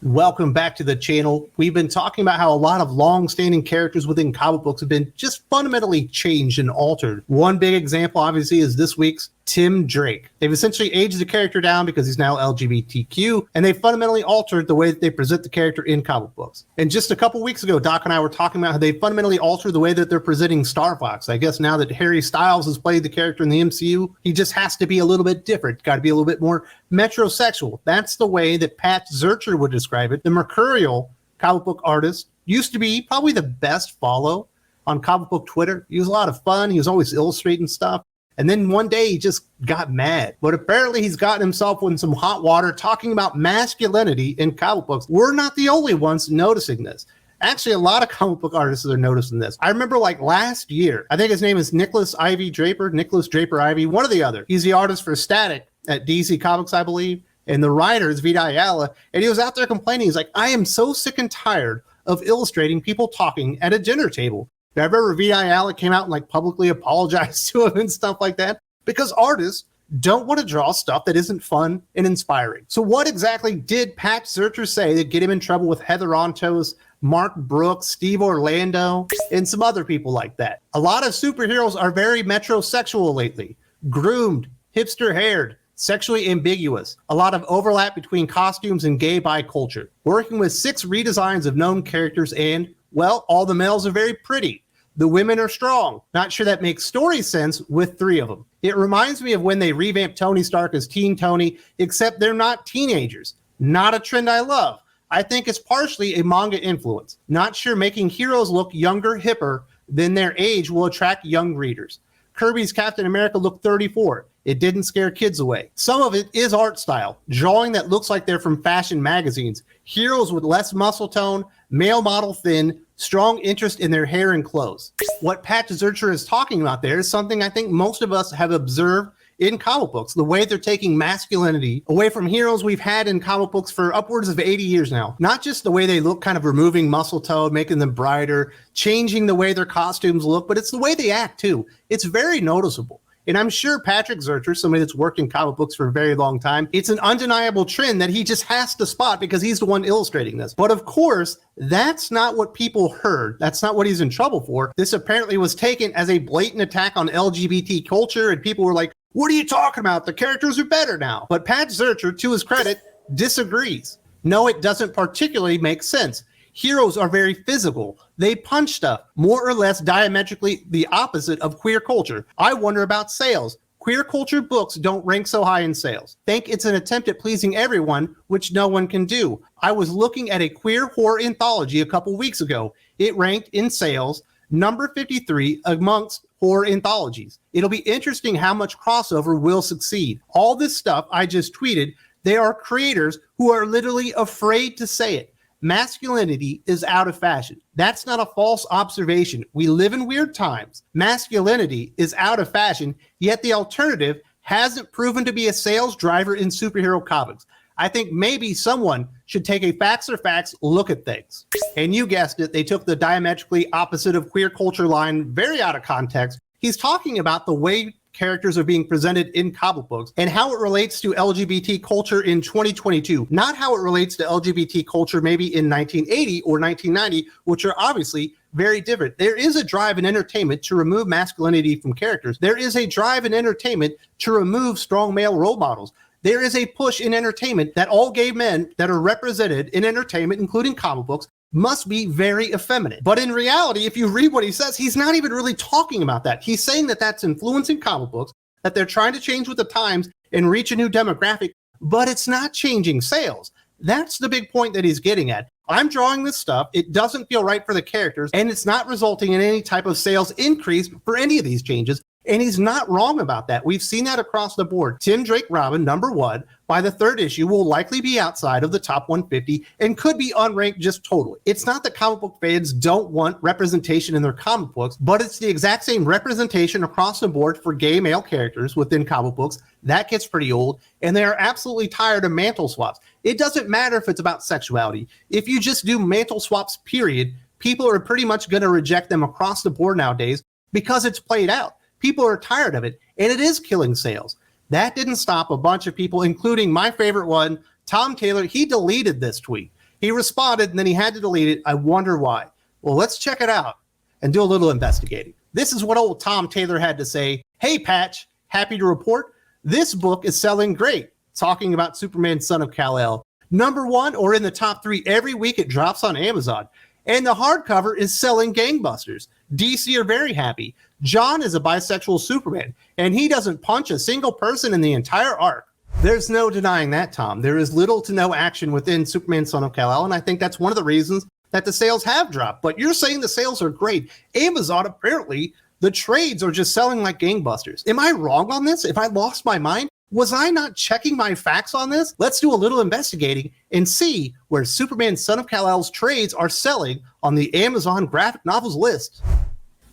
Welcome back to the channel. We've been talking about how a lot of long-standing characters within comic books have been just fundamentally changed and altered. One big example, obviously, is this week's Tim Drake. They've essentially aged the character down because he's now LGBTQ, and they fundamentally altered the way that they present the character in comic books. And just a couple weeks ago, Doc and I were talking about how they fundamentally altered the way that they're presenting Star Fox. I guess now that Harry Styles has played the character in the MCU, he just has to be a little bit different. Got to be a little bit more metrosexual. That's the way that Pat Zurcher would describe it. The Mercurial comic book artist used to be probably the best follow on comic book Twitter. He was a lot of fun. He was always illustrating stuff. And then one day he just got mad. But apparently he's gotten himself in some hot water talking about masculinity in comic books. We're not the only ones noticing this. Actually, a lot of comic book artists are noticing this. I remember like last year, I think his name is Nicholas Draper Ivy, one or the other. He's the artist for Static at DC Comics, I believe. And the writer is Vita Ayala. And he was out there complaining. He's like, I am so sick and tired of illustrating people talking at a dinner table. Remember Vita Ayala came out and like publicly apologized to him and stuff like that? Because artists don't want to draw stuff that isn't fun and inspiring. So what exactly did Pat Zurcher say that get him in trouble with Heather Antos, Mark Brooks, Steve Orlando, and some other people like that? A lot of superheroes are very metrosexual lately. Groomed, hipster-haired, sexually ambiguous. A lot of overlap between costumes and gay bi culture. Working with 6 redesigns of known characters and, well, all the males are very pretty. The women are strong. Not sure that makes story sense with 3 of them. It reminds me of when they revamped Tony Stark as Teen Tony, except they're not teenagers. Not a trend I love. I think it's partially a manga influence. Not sure making heroes look younger, hipper than their age will attract young readers. Kirby's Captain America looked 34. It didn't scare kids away. Some of it is art style, drawing that looks like they're from fashion magazines. Heroes with less muscle tone, male model thin, strong interest in their hair and clothes. What Pat Zurcher is talking about there is something I think most of us have observed in comic books, the way they're taking masculinity away from heroes we've had in comic books for upwards of 80 years now. Not just the way they look, kind of removing muscle tone, making them brighter, changing the way their costumes look, but it's the way they act too. It's very noticeable. And I'm sure Patrick Zurcher, somebody that's worked in comic books for a very long time, it's an undeniable trend that he just has to spot because he's the one illustrating this. But of course, that's not what people heard. That's not what he's in trouble for. This apparently was taken as a blatant attack on LGBT culture, and people were like, what are you talking about? The characters are better now. But Pat Zurcher, to his credit, disagrees. No, it doesn't particularly make sense. Heroes are very physical. They punch stuff, more or less diametrically the opposite of queer culture. I wonder about sales. Queer culture books don't rank so high in sales. Think it's an attempt at pleasing everyone, which no one can do. I was looking at a queer horror anthology a couple weeks ago. It ranked in sales number 53 amongst horror anthologies. It'll be interesting how much crossover will succeed. All this stuff I just tweeted, they are creators who are literally afraid to say it. Masculinity is out of fashion. That's not a false observation. We live in weird times. Masculinity is out of fashion, yet the alternative hasn't proven to be a sales driver in superhero comics. I think maybe someone should take a facts are facts look at things. And you guessed it, they took the diametrically opposite of queer culture line very out of context. He's talking about the way characters are being presented in comic books and how it relates to LGBT culture in 2022, not how it relates to LGBT culture maybe in 1980 or 1990, which are obviously very different. There is a drive in entertainment to remove masculinity from characters. There is a drive in entertainment to remove strong male role models. There is a push in entertainment that all gay men that are represented in entertainment, including comic books, must be very effeminate. But in reality, if you read what he says, he's not even really talking about that. He's saying that that's influencing comic books, that they're trying to change with the times and reach a new demographic, but it's not changing sales. That's the big point that he's getting at. I'm drawing this stuff, it doesn't feel right for the characters, and it's not resulting in any type of sales increase for any of these changes. And he's not wrong about that. We've seen that across the board. Tim Drake Robin, #1, by the 3rd issue, will likely be outside of the top 150 and could be unranked just totally. It's not that comic book fans don't want representation in their comic books, but it's the exact same representation across the board for gay male characters within comic books. That gets pretty old, and they are absolutely tired of mantle swaps. It doesn't matter if it's about sexuality. If you just do mantle swaps, period, people are pretty much going to reject them across the board nowadays because it's played out. People are tired of it, and it is killing sales. That didn't stop a bunch of people, including my favorite one, Tom Taylor. He deleted this tweet. He responded, and then he had to delete it. I wonder why. Well, let's check it out and do a little investigating. This is what old Tom Taylor had to say. Hey, Patch, happy to report this book is selling great. Talking about Superman, Son of Kal-El. #1 or in the top 3 every week it drops on Amazon. And the hardcover is selling gangbusters. DC are very happy. John is a bisexual Superman, and he doesn't punch a single person in the entire arc. There's no denying that, Tom. There is little to no action within Superman, Son of Kal-El, and I think that's one of the reasons that the sales have dropped. But you're saying the sales are great. Amazon, apparently, the trades are just selling like gangbusters. Am I wrong on this? If I lost my mind? Was I not checking my facts on this? Let's do a little investigating and see where Superman, Son of Kal-El's trades are selling on the Amazon graphic novels list.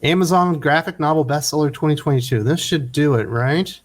Amazon graphic novel bestseller 2022. This should do it, right?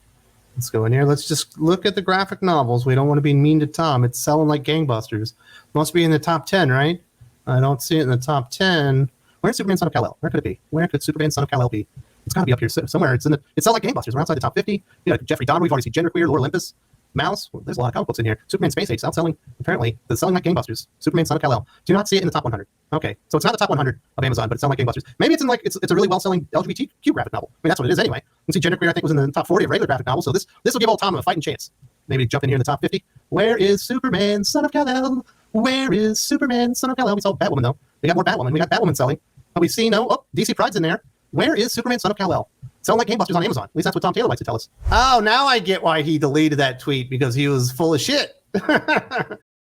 Let's go in here. Let's just look at the graphic novels. We don't want to be mean to Tom. It's selling like gangbusters. Must be in the top 10, right? I don't see it in the top 10. Where's Superman, Son of Kal-El? Where could it be? Where could Superman, Son of Kal-El be? It's got to be up here somewhere. It's selling like gangbusters. We're outside the top 50. You know, Jeffrey Dahmer. We've already seen Genderqueer, Lord Olympus, Mouse. Well, there's a lot of comic books in here. Superman Space Age outselling. Apparently, it's selling like gangbusters. Superman, Son of Kal-El. Do not see it in the top 100. Okay, so it's not the top 100 of Amazon, but it's selling like gangbusters. Maybe it's in like it's a really well-selling LGBTQ graphic novel. I mean, that's what it is anyway. You can see Genderqueer, I think, was in the top 40 of regular graphic novels. So this will give old Tom a fighting chance. Maybe jump in here in the top 50. Where is Superman, Son of Kal-El? Where is Superman, Son of Kal-El? We saw Batwoman though. We got more Batwoman. We got Batwoman selling. But we've seen DC Pride's in there. Where is Superman, Son of Kal-El? Selling like gangbusters on Amazon. At least that's what Tom Taylor likes to tell us. Oh, now I get why he deleted that tweet, because he was full of shit.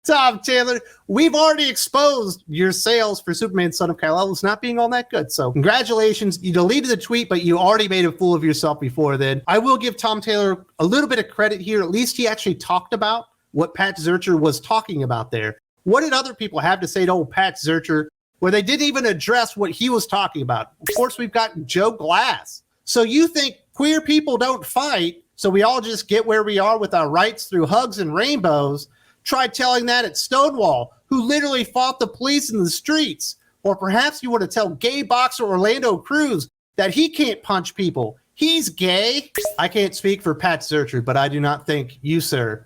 Tom Taylor, we've already exposed your sales for Superman, Son of Kal-El as not being all that good. So congratulations. You deleted the tweet, but you already made a fool of yourself before then. I will give Tom Taylor a little bit of credit here. At least he actually talked about what Pat Zurcher was talking about there. What did other people have to say to old Pat Zurcher where they didn't even address what he was talking about? Of course, we've got Joe Glass. So you think queer people don't fight, so we all just get where we are with our rights through hugs and rainbows? Try telling that at Stonewall, who literally fought the police in the streets. Or perhaps you want to tell gay boxer Orlando Cruz that he can't punch people. He's gay. I can't speak for Pat Zurcher, but I do not think you, sir,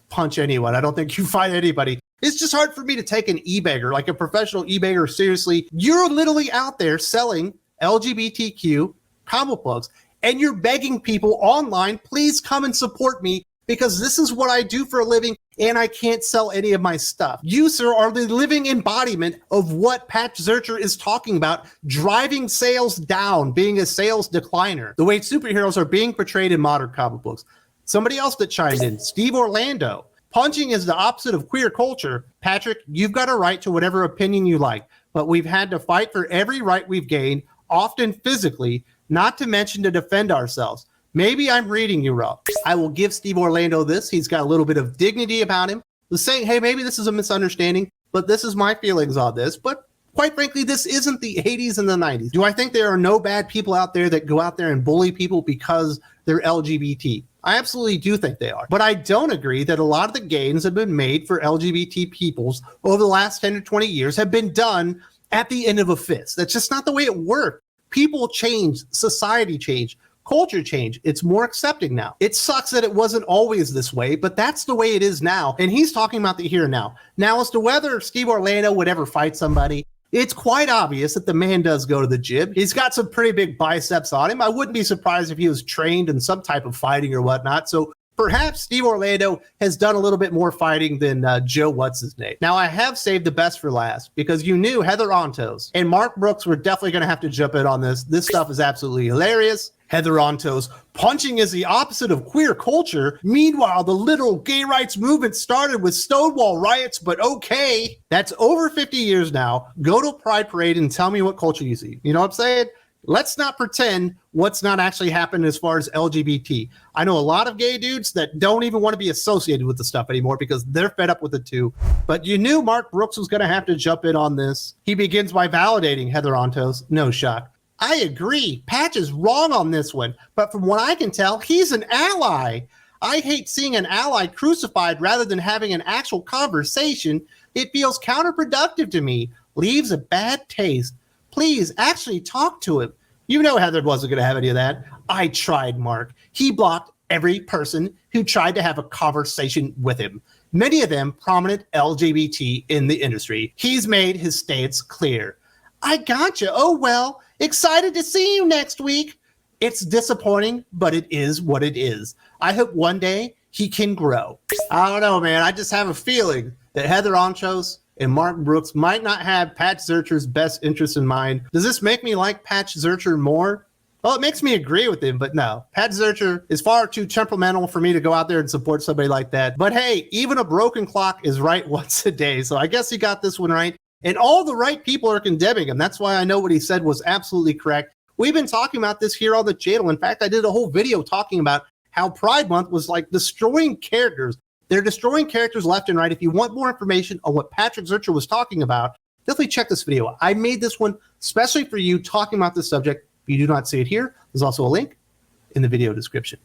punch anyone. I don't think you fight anybody. It's just hard for me to take an e-bagger, like a professional e-bagger, seriously. You're literally out there selling LGBTQ comic books, and you're begging people online, please come and support me, because this is what I do for a living, and I can't sell any of my stuff. You, sir, are the living embodiment of what Pat Zurcher is talking about, driving sales down, being a sales decliner, the way superheroes are being portrayed in modern comic books. Somebody else that chimed in, Steve Orlando. Punching is the opposite of queer culture. Patrick, you've got a right to whatever opinion you like, but we've had to fight for every right we've gained, often physically, not to mention to defend ourselves. Maybe I'm reading you wrong. I will give Steve Orlando this. He's got a little bit of dignity about him. He's saying, hey, maybe this is a misunderstanding, but this is my feelings on this. But quite frankly, this isn't the 80s and the 90s. Do I think there are no bad people out there that go out there and bully people because they're LGBT? I absolutely do think they are. But I don't agree that a lot of the gains that have been made for LGBT peoples over the last 10 to 20 years have been done at the end of a fist. That's just not the way it worked. People change, society change, culture change. It's more accepting now. It sucks that it wasn't always this way, but that's the way it is now. And he's talking about the here and now. Now, as to whether Steve Orlando would ever fight somebody, it's quite obvious that the man does go to the gym. He's got some pretty big biceps on him. I wouldn't be surprised if he was trained in some type of fighting or whatnot. So perhaps Steve Orlando has done a little bit more fighting than Joe What's-His-Name. Now, I have saved the best for last because you knew Heather Antos and Mark Brooks were definitely going to have to jump in on this. This stuff is absolutely hilarious. Heather Antos, punching is the opposite of queer culture. Meanwhile, the literal gay rights movement started with Stonewall riots, but okay. That's over 50 years now. Go to a Pride Parade and tell me what culture you see. You know what I'm saying? Let's not pretend what's not actually happened as far as LGBT. I know a lot of gay dudes that don't even want to be associated with the stuff anymore because they're fed up with it too. But you knew Mark Brooks was going to have to jump in on this. He begins by validating Heather Antos. No shock. I agree. Patch is wrong on this one, but from what I can tell, he's an ally. I hate seeing an ally crucified rather than having an actual conversation. It feels counterproductive to me. Leaves a bad taste. Please actually talk to him. You know Heather wasn't going to have any of that. I tried, Mark. He blocked every person who tried to have a conversation with him. many of them prominent LGBT in the industry. He's made his stance clear. I gotcha. Oh, well, excited to see you next week. It's disappointing, but it is what it is. I hope one day he can grow. I don't know, man. I just have a feeling that Heather Antos and Martin Brooks might not have Pat Zurcher's best interest in mind. Does this make me like Pat Zurcher more? Well, it makes me agree with him, but no. Pat Zurcher is far too temperamental for me to go out there and support somebody like that. But hey, even a broken clock is right once a day. So I guess he got this one right. And all the right people are condemning him. That's why I know what he said was absolutely correct. We've been talking about this here on the channel. In fact, I did a whole video talking about how Pride Month was like destroying characters. They're destroying characters left and right. If you want more information on what Patrick Zurcher was talking about, definitely check this video out. I made this one especially for you talking about this subject. If you do not see it here, there's also a link in the video description.